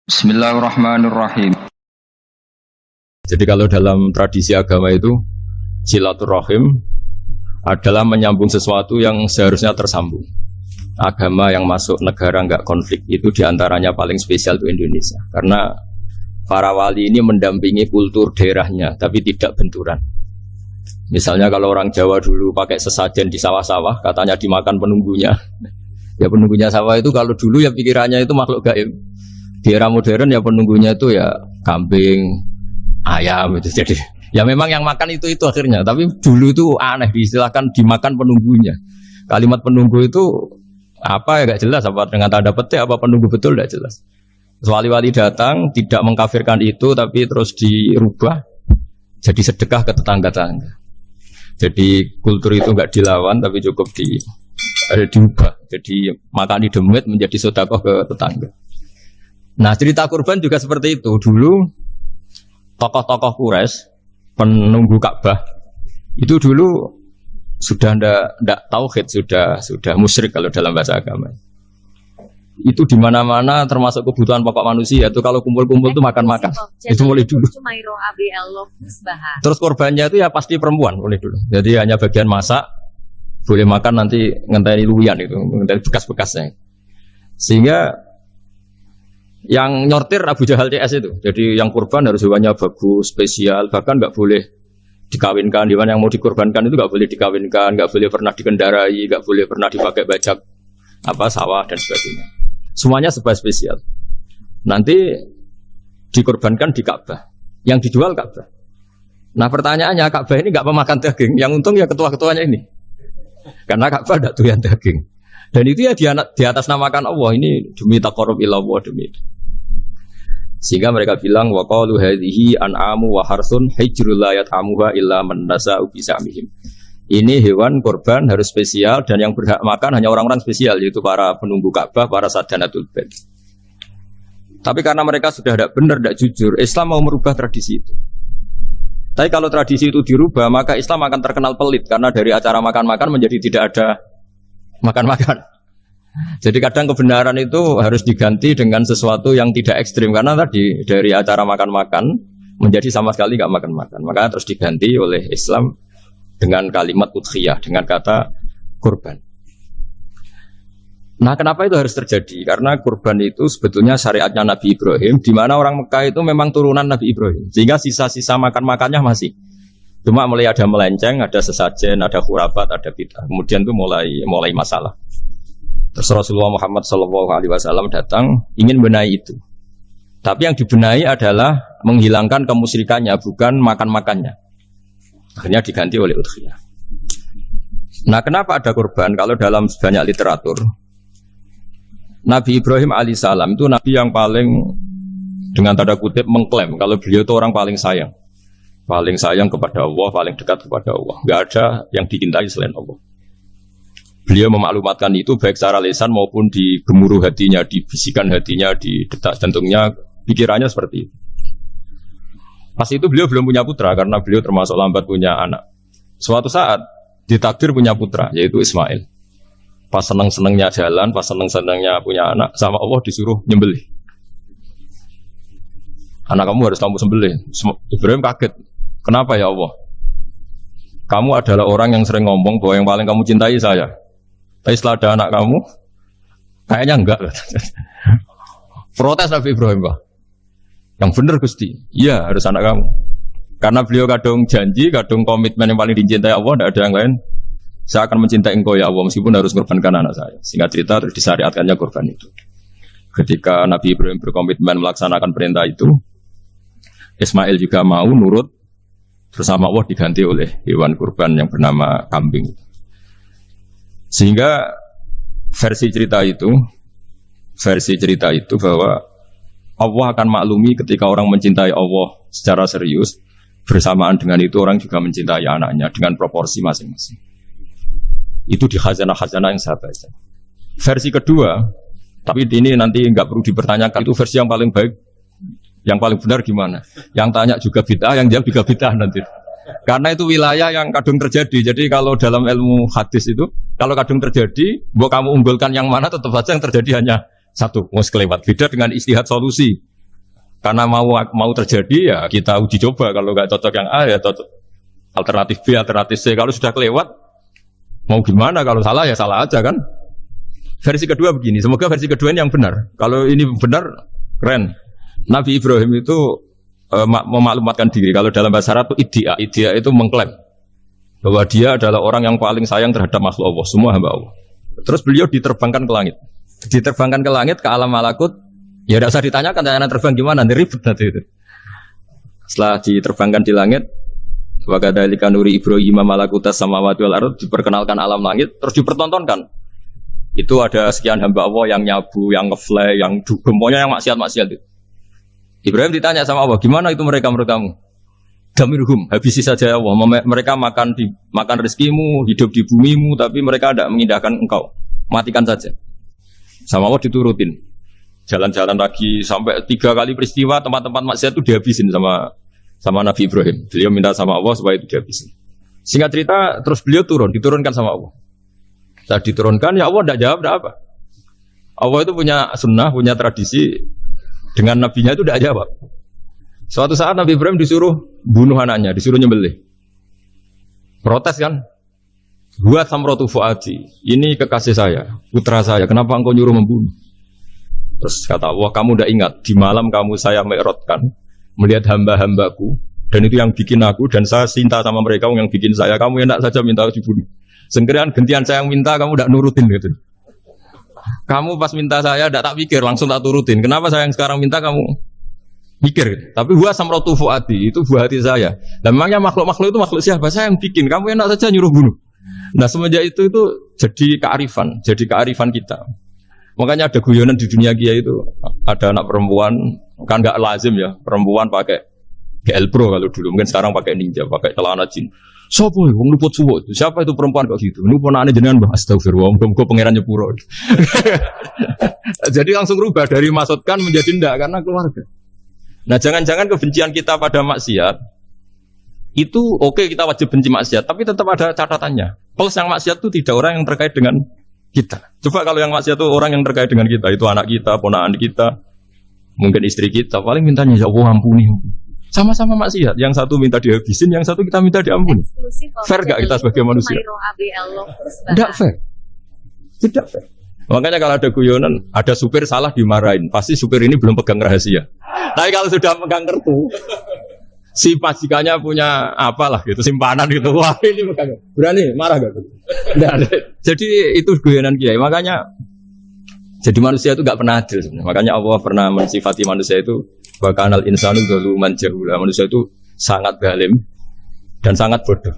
Bismillahirrahmanirrahim. Jadi kalau dalam tradisi agama itu silaturahim adalah menyambung sesuatu yang seharusnya tersambung. Agama yang masuk negara enggak konflik itu diantaranya paling spesial itu Indonesia. Karena para wali ini mendampingi kultur daerahnya, tapi tidak benturan. Misalnya kalau orang Jawa dulu pakai sesajen di sawah-sawah, katanya dimakan penunggunya. Ya penunggunya sawah itu kalau dulu ya pikirannya itu makhluk gaib. Di era modern ya penunggunya itu ya kambing, ayam itu. Jadi ya memang yang makan itu akhirnya. Tapi dulu itu aneh diistilahkan dimakan penunggunya. Kalimat penunggu itu apa ya gak jelas, apa dengan tanda petik apa penunggu betul gak jelas. Wali-wali datang tidak mengkafirkan itu tapi terus dirubah jadi sedekah ke tetangga-tetangga. Jadi kultur itu gak dilawan tapi cukup diubah. Jadi makan di demit menjadi sedekah ke tetangga. Nah cerita kurban juga seperti itu. Dulu tokoh-tokoh Quraisy penunggu Ka'bah itu dulu sudah ndak tauhid, sudah musyrik kalau dalam bahasa agama. Itu di mana-mana termasuk kebutuhan pokok manusia itu kalau kumpul-kumpul itu makan-makan. Itu mulai dulu. Terus korbannya itu ya pasti perempuan mulai dulu. Jadi hanya bagian masak, boleh makan nanti ngenteni luwian itu, ngenteni bekas-bekasnya. Sehingga yang nyortir Abu Jahal CS itu. Jadi yang kurban harus hewannya bagus, spesial, bahkan nggak boleh dikawinkan. Hewan yang mau dikorbankan itu nggak boleh dikawinkan, nggak boleh pernah dikendarai, nggak boleh pernah dipakai bajak sawah dan sebagainya. Semuanya serba spesial. Nanti dikorbankan di Ka'bah. Yang dijual Ka'bah. Nah pertanyaannya Ka'bah ini nggak pemakan daging. Yang untung ya ketua-ketuanya ini. Karena Ka'bah tidak doyan daging. Dan itu ya di atas namakan Allah, ini demi taqarrub ila Allah, demi. Sehingga mereka bilang wa qalu hadhihi an'amu wa harsun hijrul la yat'amuha illa man nasa'u bi samihim. Ini hewan kurban harus spesial dan yang berhak makan hanya orang-orang spesial, yaitu para penunggu Ka'bah, para sadanatul bait. Tapi karena mereka sudah tidak benar, tidak jujur, Islam mau merubah tradisi itu. Tapi kalau tradisi itu dirubah, maka Islam akan terkenal pelit karena dari acara makan-makan menjadi tidak ada makan-makan. Jadi kadang kebenaran itu harus diganti dengan sesuatu yang tidak ekstrim. Karena tadi dari acara makan-makan menjadi sama sekali nggak makan-makan. Maka terus diganti oleh Islam dengan kalimat udhiyah, dengan kata kurban. Nah kenapa itu harus terjadi? Karena kurban itu sebetulnya syariatnya Nabi Ibrahim, di mana orang Mekah itu memang turunan Nabi Ibrahim. Sehingga sisa-sisa makan-makannya masih. Cuma mulai ada melenceng, ada sesajen, ada khurafat, ada bid'ah. Kemudian itu mulai masalah. Terus Rasulullah Muhammad SAW datang ingin benahi itu. Tapi yang dibenahi adalah menghilangkan kemusyrikannya, bukan makan-makannya. Akhirnya diganti oleh udhiyah. Nah kenapa ada kurban? Kalau dalam banyak literatur, Nabi Ibrahim alaihissalam itu Nabi yang paling dengan tanda kutip mengklaim kalau beliau itu orang paling sayang. Paling sayang kepada Allah, paling dekat kepada Allah. Enggak ada yang dicintai selain Allah. Beliau memaklumatkan itu baik secara lisan maupun di gemuruh hatinya, di bisikan hatinya, di detak jantungnya, pikirannya seperti itu. Pas itu beliau belum punya putra karena beliau termasuk lambat punya anak. Suatu saat ditakdir punya putra, yaitu Ismail. Pas seneng-senengnya jalan, pas seneng-senengnya punya anak, sama Allah disuruh nyembelih. Anak kamu harus kamu sembelih. Ibrahim kaget. Kenapa ya Allah? Kamu adalah orang yang sering ngomong bahwa yang paling kamu cintai saya. Tapi setelah ada anak kamu, kayaknya enggak. Protes Nabi Ibrahim, Pak. Yang benar Gusti. Iya, harus anak kamu. Karena beliau kadung janji, kadung komitmen yang paling dicintai Allah, tidak ada yang lain. Saya akan mencintai engkau ya Allah, meskipun harus korbankan anak saya. Singkat cerita, terus disyariatkannya korban itu. Ketika Nabi Ibrahim berkomitmen melaksanakan perintah itu, Ismail juga mau nurut. Bersama Allah diganti oleh hewan kurban yang bernama kambing. Sehingga versi cerita itu bahwa Allah akan maklumi ketika orang mencintai Allah secara serius. Bersamaan dengan itu orang juga mencintai anaknya dengan proporsi masing-masing. Itu di khazanah-khazanah yang saya baca. Versi kedua, tapi ini nanti nggak perlu dipertanyakan, itu versi yang paling baik. Yang paling benar gimana? Yang tanya juga bid'ah, yang jawab juga bid'ah nanti. Karena itu wilayah yang kadung terjadi. Jadi kalau dalam ilmu hadis itu, kalau kadung terjadi, buat kamu unggulkan yang mana, tetap saja yang terjadi hanya satu. Mau kelewat. Beda dengan istihad solusi. Karena mau terjadi ya kita uji coba. Kalau nggak cocok yang A ya cocok alternatif B, alternatif C. Kalau sudah kelewat mau gimana? Kalau salah ya salah aja kan. Versi kedua begini. Semoga versi kedua ini yang benar. Kalau ini benar keren. Nabi Ibrahim itu memaklumatkan diri. Kalau dalam bahasa Arab itu idea itu mengklaim bahwa dia adalah orang yang paling sayang terhadap makhluk Allah, semua hamba Allah. Terus beliau diterbangkan ke langit. Diterbangkan ke langit, ke alam malakut. Ya tidak usah ditanyakan, tanya terbang gimana, nanti ribet nanti itu. Setelah diterbangkan di langit, wa kadzalika nuri Ibrahim malakutas samawati wal ardh, diperkenalkan alam langit, terus dipertontonkan. Itu ada sekian hamba Allah yang nyabu, yang ngefly, yang dugem, pokoknya yang maksiat-maksiat itu. Ibrahim ditanya sama Allah, gimana itu mereka menurut kamu? Damirhum, habisi saja Allah. Mereka makan rezekimu, hidup di bumimu, tapi mereka tidak mengindahkan engkau. Matikan saja. Sama Allah diturutin. Jalan-jalan lagi sampai 3 kali peristiwa tempat-tempat maksiat itu dihabisin sama Nabi Ibrahim. Beliau minta sama Allah supaya itu dihabisin. Singkat cerita, terus beliau diturunkan sama Allah. Saat diturunkan, ya Allah tidak jawab, tidak apa. Allah itu punya sunnah, punya tradisi. Dengan nabinya itu tidak jawab. Suatu saat Nabi Ibrahim disuruh bunuh anaknya, disuruh nyembelih. Protes kan? Buat samrotu fuadi. Ini kekasih saya, putra saya. Kenapa engkau nyuruh membunuh? Terus kata Allah, kamu udah ingat di malam kamu saya mi'rajkan melihat hamba-hambaku dan itu yang bikin aku dan saya cinta sama mereka yang bikin saya. Kamu enak saja minta dibunuh. Segerian gantian saya yang minta kamu tidak nurutin gitu. Kamu pas minta saya tidak tak pikir langsung tak turutin. Kenapa saya yang sekarang minta kamu mikir, tapi gua samrotu fuadi itu buah hati saya. Dan memangnya makhluk-makhluk itu makhluk siapa? Saya yang bikin. Kamu enak saja nyuruh bunuh. Nah semenjak itu jadi kearifan kita. Makanya ada guyonan di dunia kiai itu ada anak perempuan kan nggak lazim ya perempuan pakai GL Pro kalau dulu mungkin sekarang pakai Ninja pakai celana jin. Sopo wong luput suwo. Siapa itu perempuan kok gitu? Ini ponakane jenengan Mbah astagfirullah muga-muga pangeran nyepuro. Jadi langsung rubah dari maksudkan menjadi ndak karena keluarga. Nah jangan-jangan kebencian kita pada maksiat itu oke, kita wajib benci maksiat, tapi tetap ada catatannya. Plus yang maksiat itu tidak orang yang terkait dengan kita. Coba kalau yang maksiat itu orang yang terkait dengan kita, itu anak kita, ponakan kita, mungkin istri kita, paling mintanya ya Allah ampuni. Sama-sama maksiat, yang satu minta dihabisin, yang satu kita minta diampuni. Fair gak kita sebagai manusia? Tidak fair. Tidak fair. Makanya kalau ada guyonan, ada supir salah dimarahin, pasti supir ini belum pegang rahasia. Tapi kalau sudah pegang kartu, si majikannya punya apalah gitu, simpanan gitu, wah ini pegang, berani marah gak? Tidak ada. Jadi itu guyonan kiai. Makanya jadi manusia itu gak pernah adil sebenarnya. Makanya Allah pernah mensifati manusia itu wa kanal insanu zaluman jahula. Manusia itu sangat zalim dan sangat bodoh.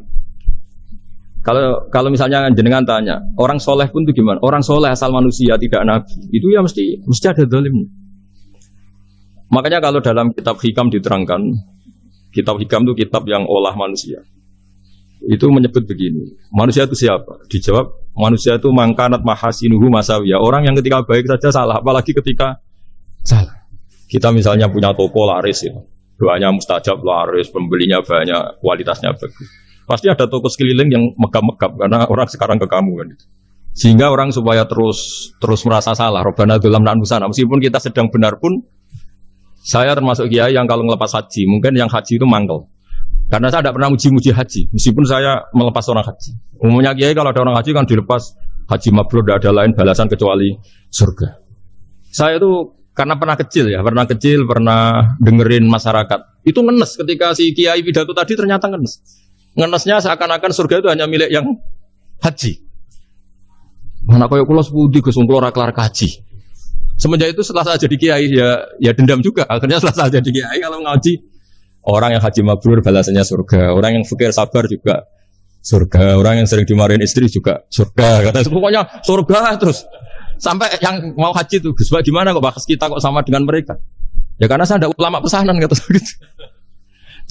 Kalau misalnya jenengan tanya, orang soleh pun itu gimana? Orang soleh asal manusia tidak nabi, itu ya mesti ada zalimnya. Makanya kalau dalam kitab Hikam diterangkan, kitab Hikam itu kitab yang olah manusia. Itu menyebut begini, manusia itu siapa? Dijawab, manusia itu mangkanat mahasinuhu masawiyah. Orang yang ketika baik saja salah, apalagi ketika salah. Kita misalnya punya toko laris ya, doanya mustajab laris, pembelinya banyak, kualitasnya bagus. Pasti ada toko sekeliling yang megap-megap karena orang sekarang ke kamu kan. Sehingga orang supaya terus merasa salah. Robbana dzulamna anfusana. Meskipun kita sedang benar pun, saya termasuk kiai yang kalau ngelepas haji, mungkin yang haji itu mangkel. Karena saya tidak pernah muji-muji haji, meskipun saya melepas orang haji. Umumnya kiai kalau ada orang haji kan dilepas haji mabrur, tidak ada lain balasan kecuali surga. Saya itu karena pernah kecil, pernah dengerin masyarakat. Itu ngenes ketika si kiai pidato tadi ternyata ngenes. Ngenesnya seakan-akan surga itu hanya milik yang haji. Mana kaya kula sepudi Gus kula ora kelar kaji. Semenjak itu setelah saya jadi kiai ya dendam juga. Akhirnya setelah saya jadi kiai kalau ngaji orang yang haji mabrur balasannya surga, orang yang fakir sabar juga surga, orang yang sering dimarahin istri juga surga. Kata pokoknya surga terus. Sampai yang mau haji itu Gus gimana kok bahas kita kok sama dengan mereka? Ya karena saya ada ulama pesanan kata gitu.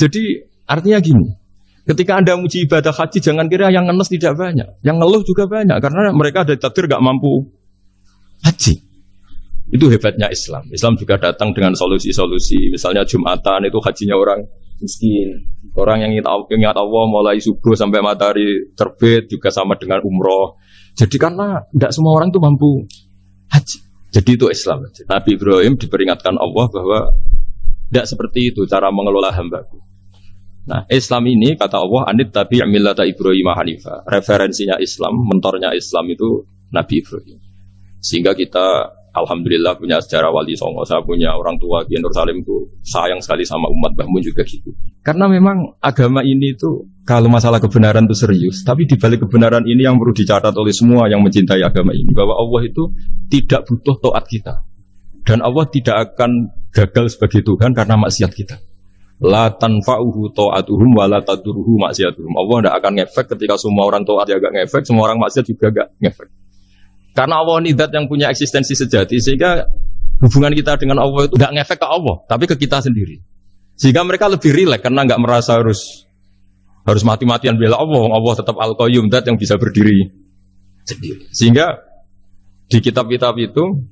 Jadi artinya gini. Ketika Anda muji ibadah haji, jangan kira yang ngenes tidak banyak. Yang ngeluh juga banyak, karena mereka ada takdir gak mampu haji. Itu hebatnya Islam. Islam juga datang dengan solusi-solusi. Misalnya Jumatan, itu hajinya orang miskin. Orang yang ingat Allah mulai subuh sampai matahari terbit, juga sama dengan umroh. Jadi karena tidak semua orang itu mampu haji. Jadi itu Islam. Nabi Ibrahim diperingatkan Allah bahwa Tidak seperti itu cara mengelola hambaku. Nah, Islam ini kata Allah, anit tabi' millata Ibrahim Hanifah. Referensinya Islam, mentornya Islam itu Nabi Ibrahim. Sehingga kita alhamdulillah punya sejarah wali songo. Saya punya orang tua di Nur Salim itu sayang sekali sama umat, Bahmun juga gitu. Karena memang agama ini itu kalau masalah kebenaran itu serius, tapi di balik kebenaran ini yang perlu dicatat oleh semua yang mencintai agama ini, bahwa Allah itu tidak butuh taat kita. Dan Allah tidak akan gagal sebagai Tuhan karena maksiat kita. La tanfa'uhu ta'atuhum wa la tadurruhu maksiatuhum. Allah tidak akan ngefek ketika semua orang taat ya gak ngefek, semua orang maksiat juga gak ngefek. Karena Allah ini zat yang punya eksistensi sejati, sehingga hubungan kita dengan Allah itu gak ngefek ke Allah, tapi ke kita sendiri. Sehingga mereka lebih rileks karena gak merasa harus mati-matian bela Allah. Allah tetap Al-Qayyum, zat yang bisa berdiri sendiri. Sehingga di kitab-kitab itu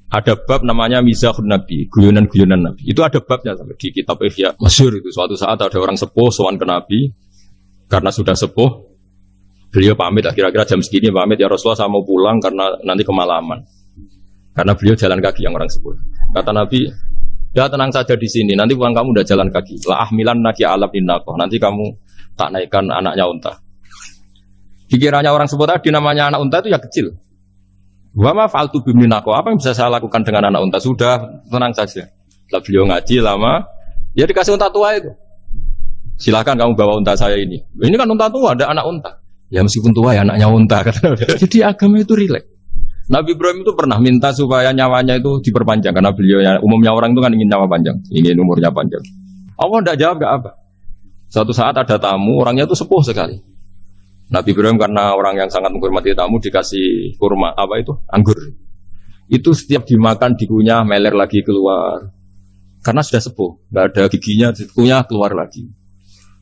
ada bab namanya Mizahun Nabi, guyonan-guyonan Nabi. Itu ada babnya sampai di kitab Ihya masyhur itu. Suatu saat ada orang sepuh sowan ke Nabi, karena sudah sepuh, beliau pamit lah, kira-kira jam segini pamit, ya Rasulullah saya mau pulang karena nanti kemalaman. Karena beliau jalan kaki yang orang sepuh. Kata Nabi, ya tenang saja di sini, nanti pulang kamu udah jalan kaki. La ahmilan naki alab innaqoh, nanti kamu tak naikkan anaknya unta. Pikirannya orang sepuh tadi namanya anak unta itu ya kecil. Wa ma fa'altu biminaqoh, apa yang bisa saya lakukan dengan anak unta? Sudah, tenang saja. Setelah beliau ngaji lama, ya dikasih unta tua itu. Silakan kamu bawa unta saya ini. Ini kan unta tua, ada anak unta. Ya meskipun tua ya anaknya unta. Jadi agama itu rileks. Nabi Ibrahim itu pernah minta supaya nyawanya itu diperpanjang. Karena beliau, umumnya orang itu kan ingin nyawa panjang, ingin umurnya panjang. Allah tidak jawab, gak apa. Suatu saat ada tamu, orangnya itu sepuh sekali. Nabi Ibrahim karena orang yang sangat menghormati tamu dikasih kurma, apa itu? Anggur. Itu setiap dimakan dikunyah, meler lagi keluar. Karena sudah sepuh, gak ada giginya, dikunyah keluar lagi.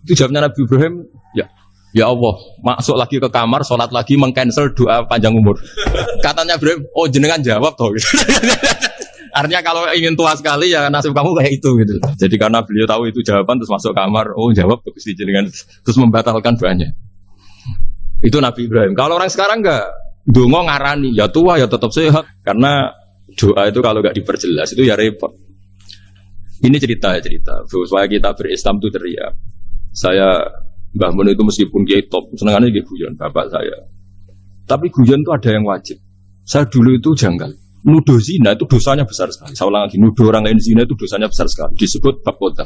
Itu jawabnya Nabi Ibrahim, ya Allah, masuk lagi ke kamar, sholat lagi, mengcancel doa panjang umur. Katanya Ibrahim, oh jenengan jawab toh. Artinya kalau ingin tua sekali ya nasib kamu kayak itu gitu. Jadi karena beliau tahu itu jawaban, terus masuk kamar, oh jawab terus jenengan, terus membatalkan doanya. Itu Nabi Ibrahim. Kalau orang sekarang enggak, dongo ngarani, ya tua ya tetap sehat. Karena doa itu kalau enggak diperjelas itu ya repot. Ini cerita supaya kita berislam itu teriak. Saya Mbah Mun itu meskipun dia top, senengannya dia guyon bapak saya. Tapi guyon itu ada yang wajib. Saya dulu itu janggal. Nuduh zina itu dosanya besar sekali. Saya ulang lagi, nuduh orang lain zina itu dosanya besar sekali. Disebut bab kota.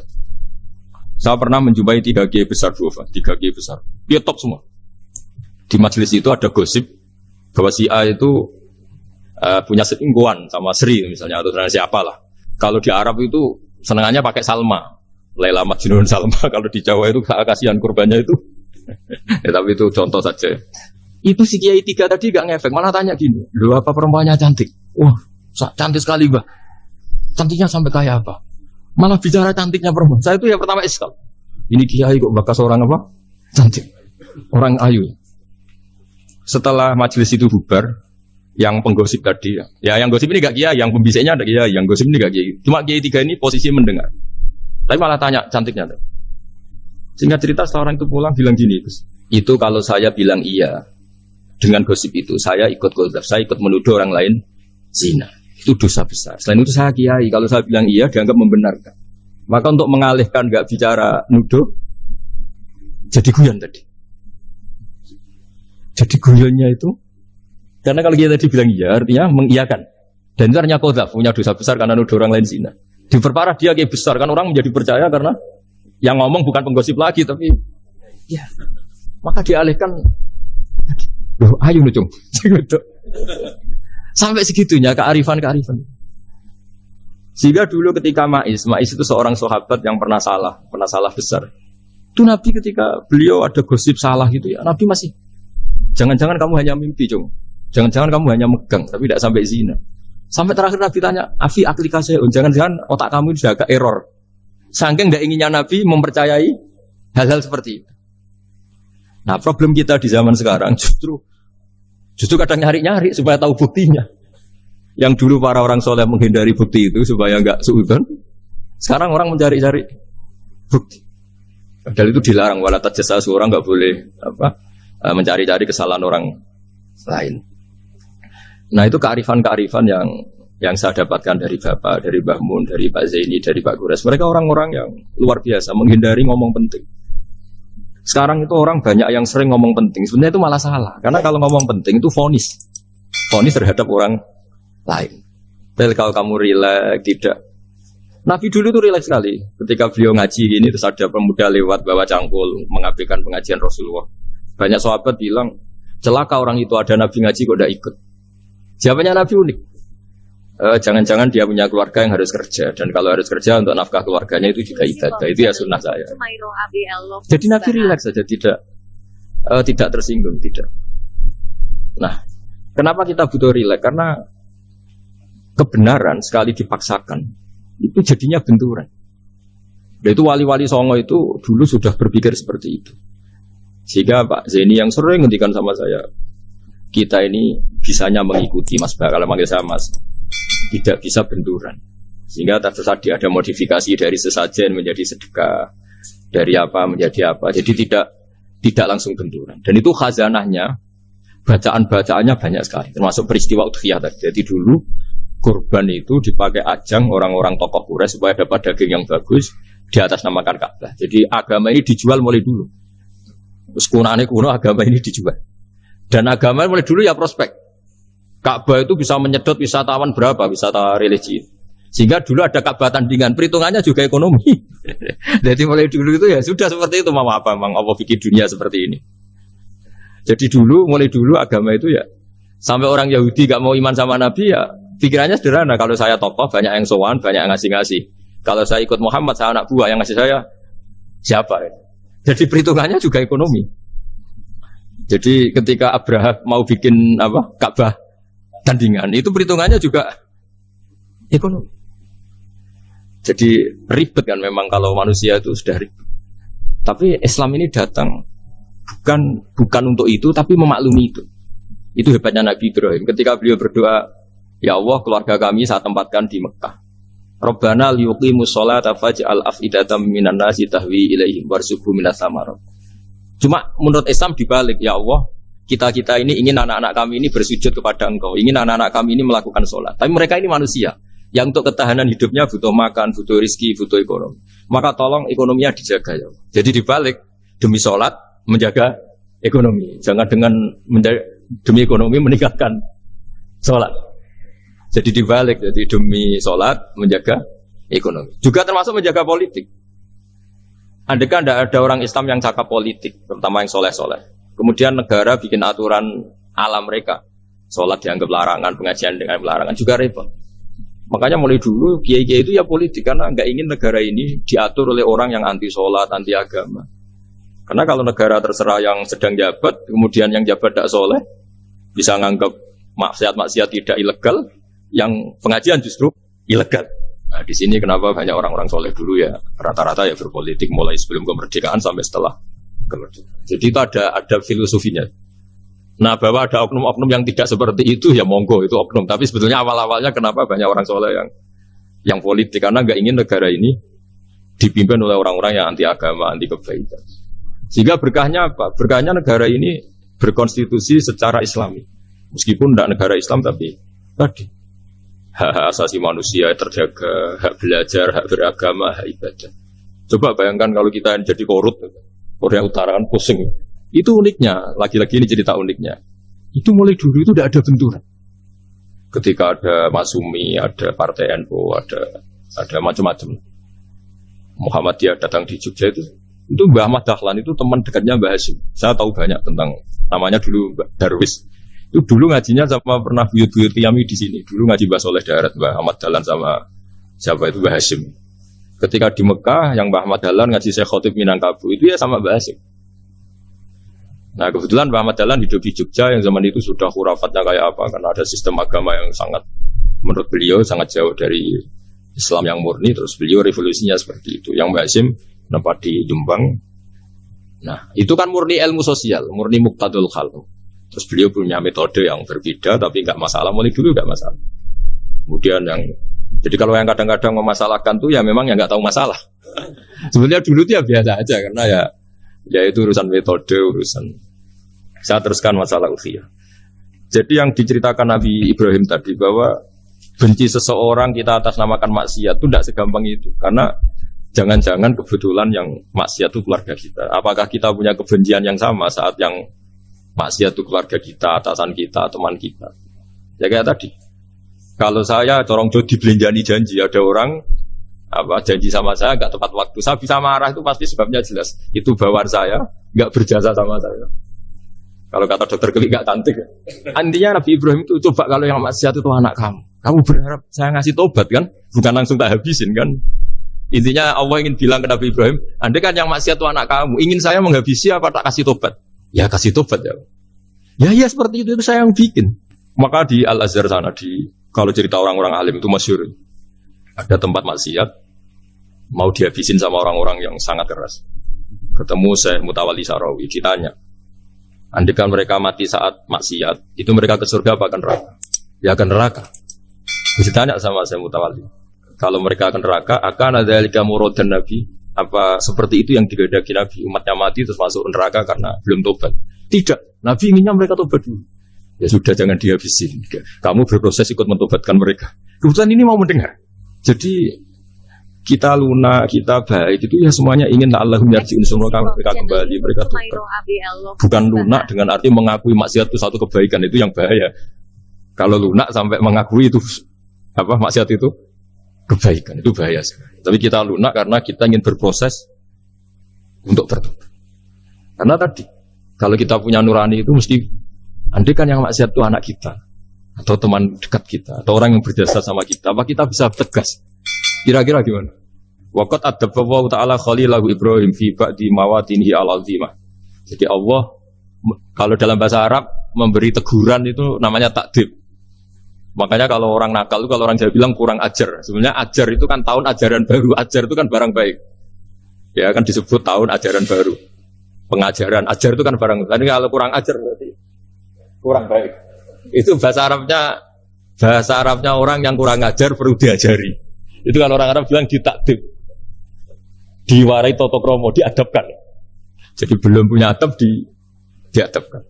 Saya pernah menjumpai 3 kiai besar dua, 3 kiai besar. Dia top semua. Di majelis itu ada gosip bahwa si A itu punya selingkuhan sama Sri misalnya atau siapa lah. Kalau di Arab itu senengannya pakai Salma, Laila Majnun Salma. Kalau di Jawa itu kasihan kurbannya itu. Ya, tapi itu contoh saja. Itu si Kiai 3 tadi gak ngefek, malah tanya gini, loh apa perempuannya cantik? Wah, cantik sekali Mbah. Cantiknya sampai kayak apa? Malah bicara cantiknya perempuan. Saya itu ya pertama iskal. Ini Kiai kok bakas orang apa? Cantik, orang ayu. Setelah majelis itu bubar, yang penggosip tadi, ya yang gosip ini gak Kiai, yang pembisiknya ada Kiai, yang gosip ini gak Kiai. Cuma Kiai 3 ini posisi mendengar. Tapi malah tanya cantiknya. Singkat cerita setelah orang itu pulang bilang gini, itu kalau saya bilang iya dengan gosip itu, saya ikut qadzaf, saya ikut menuduh orang lain zina. Itu dosa besar. Selain itu saya Kiai, kalau saya bilang iya dianggap membenarkan. Maka untuk mengalihkan gak bicara nuduh, jadi guyon tadi. Jadi guyonnya itu, karena kalau kita tadi bilang iya, artinya mengiyakan. Dan itu artinya qadzaf, punya dosa besar karena nuduh orang lain zina. Diperparah dia kayak besar, kan orang menjadi percaya karena yang ngomong bukan penggosip lagi, tapi ya, maka dialihkan. Loh, ayo nucung. Sampai segitunya kearifan. Sehingga dulu ketika Ma'is itu seorang sahabat yang pernah salah besar. Itu Nabi ketika beliau ada gosip salah gitu ya, Nabi masih jangan-jangan kamu hanya mimpi, Cung. Jangan-jangan kamu hanya megang, tapi tidak sampai zina. Sampai terakhir Nabi tanya, Afi aklikase, jangan-jangan otak kamu sudah agak error. Saking tidak inginnya Nabi mempercayai hal-hal seperti itu. Nah, problem kita di zaman sekarang justru kadang nyari-nyari supaya tahu buktinya. Yang dulu para orang soleh menghindari bukti itu supaya enggak suudzon. Sekarang orang mencari-cari bukti. Padahal itu dilarang, wala tajassasu, orang enggak boleh mencari-cari kesalahan orang lain. Nah, itu kearifan-kearifan yang saya dapatkan dari Bapak, dari Mbah Mun, dari Pak Zaini, dari Pak Gures. Mereka orang-orang yang luar biasa, menghindari ngomong penting. Sekarang itu orang banyak yang sering ngomong penting. Sebenarnya itu malah salah. Karena kalau ngomong penting itu vonis. Vonis terhadap orang lain. Tapi kalau kamu rileks, tidak. Nabi dulu itu rileks sekali. Ketika beliau ngaji gini, terus ada pemuda lewat bawa cangkul, mengabaikan pengajian Rasulullah. Banyak sahabat bilang, celaka orang itu ada Nabi ngaji kok tidak ikut. Jawabannya Nabi unik. Jangan-jangan dia punya keluarga yang harus kerja, dan kalau harus kerja untuk nafkah keluarganya itu juga ibadah. Itu ya sunnah saya. Jadi Nabi rileks saja, tidak tersinggung, tidak. Nah, kenapa kita butuh rileks? Karena kebenaran sekali dipaksakan itu jadinya benturan. Dan itu wali-wali Songo itu dulu sudah berpikir seperti itu. Sehingga Pak Zaini yang sering ngendikan sama saya, kita ini bisanya mengikuti Mas Ba, kalau manggil saya Mas, tidak bisa benturan. Sehingga tadi ada modifikasi dari sesajen menjadi sedekah, dari apa menjadi apa. Jadi tidak langsung benturan. Dan itu khazanahnya, bacaan-bacaannya banyak sekali, termasuk peristiwa udhiyah tadi. Jadi dulu kurban itu dipakai ajang orang-orang tokoh Quraisy supaya dapat daging yang bagus di atas namakan Ka'bah. Jadi agama ini dijual mulai dulu. Terus kuno agama ini dijual. Dan agama mulai dulu ya prospek. Ka'bah itu bisa menyedot wisatawan berapa, wisata religi. Sehingga dulu ada Ka'bah tandingan, perhitungannya juga ekonomi. Jadi mulai dulu itu ya sudah seperti itu, mau apa Mang Allah bikin dunia seperti ini. Jadi mulai dulu agama itu ya sampai orang Yahudi gak mau iman sama Nabi ya pikirannya sederhana. Kalau saya tokoh banyak yang sowan, banyak yang ngasih-ngasih. Kalau saya ikut Muhammad, saya anak buah yang ngasih saya siapa? Jadi perhitungannya juga ekonomi. Jadi ketika Abraham mau bikin Ka'bah tandingan, itu perhitungannya juga ekonomi. Jadi ribet kan memang kalau manusia itu sudah ribet. Tapi Islam ini datang bukan untuk itu, tapi memaklumi itu. Itu hebatnya Nabi Ibrahim. Ketika beliau berdoa, ya Allah, keluarga kami saya tempatkan di Mekah. Rabbana liyuqimus sholata faj'al af'idatam minan nasi tahwi ilaihim warzuqhum minas samarat. Cuma menurut Islam dibalik, ya Allah, kita ini ingin anak-anak kami ini bersujud kepada Engkau, ingin anak-anak kami ini melakukan sholat. Tapi mereka ini manusia yang untuk ketahanan hidupnya butuh makan, butuh rizki, butuh ekonomi. Maka tolong ekonominya dijaga ya Allah. Jadi dibalik, demi sholat menjaga ekonomi. Jangan dengan demi ekonomi meninggalkan sholat. Jadi dibalik, jadi demi sholat menjaga ekonomi. Juga termasuk menjaga politik. Andaikan tidak ada orang Islam yang cakap politik, terutama yang soleh-soleh. Kemudian negara bikin aturan ala mereka. Sholat dianggap larangan, pengajian dengan larangan, juga repot. Makanya mulai dulu kiai-kiai itu ya politik, karena nggak ingin negara ini diatur oleh orang yang anti sholat, anti agama. Karena kalau negara terserah yang sedang jabat, kemudian yang jabat tidak soleh, bisa nganggap maksiat-maksiat tidak ilegal, yang pengajian justru ilegal. Nah, di sini kenapa banyak orang-orang soleh dulu ya rata-rata ya berpolitik mulai sebelum kemerdekaan sampai setelah kemerdekaan. Jadi itu ada filosofinya. Nah, bahwa ada oknum-oknum yang tidak seperti itu ya monggo, itu oknum. Tapi sebetulnya awal-awalnya kenapa banyak orang soleh yang politik, karena nggak ingin negara ini dipimpin oleh orang-orang yang anti agama, anti kebaikan. Sehingga berkahnya apa? Berkahnya negara ini berkonstitusi secara Islami. Meskipun tidak negara Islam, tapi tadi hak asasi manusia terjaga, hak belajar, hak beragama, hak ibadah. Coba bayangkan kalau kita jadi korut, Korea Utara kan pusing. Itu uniknya, lagi-lagi ini cerita uniknya. Itu mulai dulu itu tidak ada benturan. Ketika ada Masumi, ada Partai NU, ada macam-macam. Muhammadiyah datang di Jogja itu Mbah Ahmad Dahlan itu teman dekatnya Mbah Hasyim. Saya tahu banyak tentang, namanya dulu Mbah Darwis. Itu dulu ngajinya sama pernah buyut-buyut Qiyami di sini. Dulu ngaji Mbah Soleh Darat, Mbah Ahmad Dahlan sama siapa itu Mbah Hasyim. Ketika di Mekah, yang Mbah Ahmad Dahlan ngaji Syekh Khotib Minangkabau itu ya sama Mbah Hasyim. Nah kebetulan Mbah Ahmad Dahlan hidup di Jogja yang zaman itu sudah khurafatnya kayak apa, karena ada sistem agama yang sangat, menurut beliau sangat jauh dari Islam yang murni. Terus beliau revolusinya seperti itu. Yang Mbah Hasyim nampak di Jombang. Nah itu kan murni ilmu sosial, murni muqtadul khalq. Terus beliau punya metode yang berbeda, tapi nggak masalah. Mulai dulu nggak masalah. Kemudian jadi kalau yang kadang-kadang memasalahkan tuh ya memang yang nggak tahu masalah. Sebenarnya dulu tuh ya biasa aja, karena ya itu urusan metode, urusan. Saya teruskan masalah ukhiyah. Jadi yang diceritakan Nabi Ibrahim tadi bahwa benci seseorang kita atas namakan maksiat itu tidak segampang itu. Karena jangan-jangan kebetulan yang maksiat itu keluarga kita. Apakah kita punya kebencian yang sama saat yang maksiat itu keluarga kita, atasan kita, teman kita? Ya kayak tadi. Kalau saya corong jodi belenjani janji, ada orang janji sama saya nggak tepat waktu, saya bisa marah itu pasti sebabnya jelas. Itu bawaan saya nggak berjasa sama saya. Kalau kata dokter Klik nggak cantik. Intinya Nabi Ibrahim itu coba kalau yang maksiat itu anak kamu berharap saya ngasih tobat kan, bukan langsung tak habisin kan. Intinya Allah ingin bilang ke Nabi Ibrahim, andai kan yang maksiat itu anak kamu, ingin saya menghabisi apa tak kasih tobat? Ya kasih tobat ya. Ya seperti itu saya yang bikin. Maka di Al Azhar sana kalau cerita orang-orang alim itu masyhur. Ada tempat maksiat mau dihabisin sama orang-orang yang sangat keras. Ketemu Syekh Mutawalli Sarawi, ditanya, andai kan mereka mati saat maksiat, itu mereka ke surga apa ke neraka? Ya ke neraka. Ditanya sama Syekh Mutawalli, kalau mereka ke neraka, akan ada dzalika muradan Nabi? Apa seperti itu yang digandaki Nabi, umatnya mati terus masuk neraka karena belum tobat? Tidak, Nabi inginnya mereka tobat dulu. Ya sudah, jangan dihabisin. Kamu berproses ikut mentobatkan mereka. Kebetulan ini mau mendengar. Jadi kita lunak, kita baik itu ya semuanya ingin Allahum yarji'un, semoga mereka kembali, mereka tobat. Bukan lunak dengan arti mengakui maksiat itu satu kebaikan, itu yang bahaya. Kalau lunak sampai mengakui itu maksiat itu kebaikan, itu bahaya sekali. Tapi kita lunak karena kita ingin berproses untuk bertobat. Karena tadi kalau kita punya nurani itu mesti, andai kan yang maksiat itu anak kita atau teman dekat kita atau orang yang berjasa sama kita, apa kita bisa tegas? Kira-kira gimana? Waqat adabbahu ta'ala khalilahu Ibrahim fi ba'di mawatinihi al-azimah. Jadi Allah kalau dalam bahasa Arab memberi teguran itu namanya takdib. Makanya kalau orang nakal itu, kalau orang Jawa bilang kurang ajar. Sebenarnya ajar itu kan tahun ajaran baru. Ajar itu kan barang baik. Ya kan disebut tahun ajaran baru. Pengajaran, ajar itu kan barang. Jadi kalau kurang ajar berarti kurang baik. Itu bahasa Arabnya orang yang kurang ajar perlu diajari. Itu kalau orang Arab bilang ditakdib, diwarai toto kromo, diadabkan. Jadi belum punya adab diadabkan.